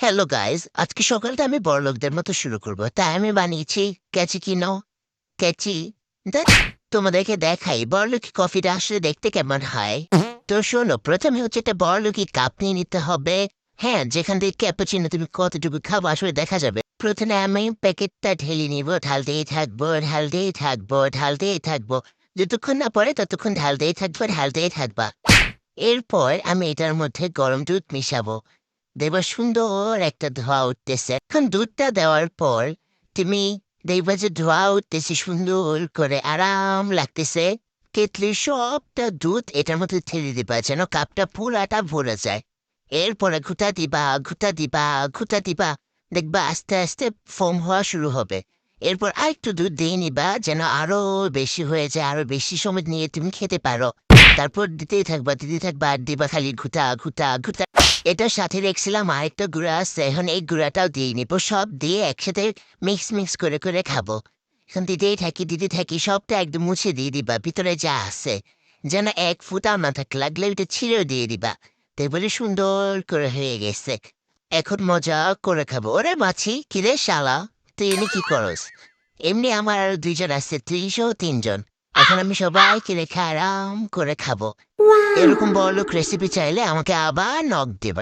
Hello guys, আজকে সকালটা আমি বড়লোকদের মতো শুরু করব। তাই আমি বানিয়েছি ক্যাচিকিনো। ক্যাচি ধ্যাৎ, তোমাদেরকে দেখাই বড়লোকি কফিটা আসলে দেখতে কেমন হয়। তো শোনো, প্রথমে হচ্ছে একটা বড়লোকি কাপ নিয়ে নিতে হবে। হ্যাঁ, যেখান থেকে ক্যাপুচিনো তুমি কতটুকু খাবো আসলে দেখা যাবে। প্রথমে আমি প্যাকেটটা ঢেলে নিব, ঢালতেই থাকবো, ঢালতেই থাকবো, ঢালতেই থাকবো। যতক্ষণ না পড়ে ততক্ষণ ঢালতেই থাকবো, ঢালতেই থাকবা। এরপর আমি এটার মধ্যে গরম দুধ মিশাবো। দেখবা সুন্দর একটা ধোঁয়া উঠতেছে। এখন দুধটা দেওয়ার পর তুমি দেখবা যে ধোঁয়া উঠতেছে সুন্দর করে, আরাম লাগতেছে। কেটলির সবটা দুধ এটার মধ্যে ঠেলে দিবা যেন কাপটা পুরাটা ভরে যায়। এরপরে ঘুটা দিবা, ঘুটা দিবা, ঘুটা দিবা। দেখবা আস্তে আস্তে ফোম হওয়া শুরু হবে। এরপর আরেকটু দুধ দিয়ে নিবা যেন আরো বেশি হয়ে যায়, আরো বেশি সময় নিয়ে তুমি খেতে পারো। তারপর দিতে থাকবা আর দিবা খালি ঘুটা ঘুটা ঘুটা। এটার সাথে দেখছিলাম আরেকটা গুঁড়া আছে, এখন এই গুঁড়াটাও দিয়ে নিবো। সব দিয়ে একসাথে মিক্স মিক্স করে করে খাবো। এখন দিতে থাকি সবটা একদম মুছে দিয়ে দিবা ভিতরে যা আছে, যেন এক ফুটা না থাকে, লাগলে ওইটা ছিঁড়েও দিয়ে দিবা। তারপরে সুন্দর করে হয়ে গেছে। এখন মজা করে খাবো। ওরে মাছি, কিরে শালা, তুই এনে কি করস? এমনি আমার আর দুইজন আছে, 303 জন। এখন আমি সবাইকে রেখে আরাম করে খাবো। এরকম বড়লোক রেসিপি চাইলে আমাকে আবার নক দেবে।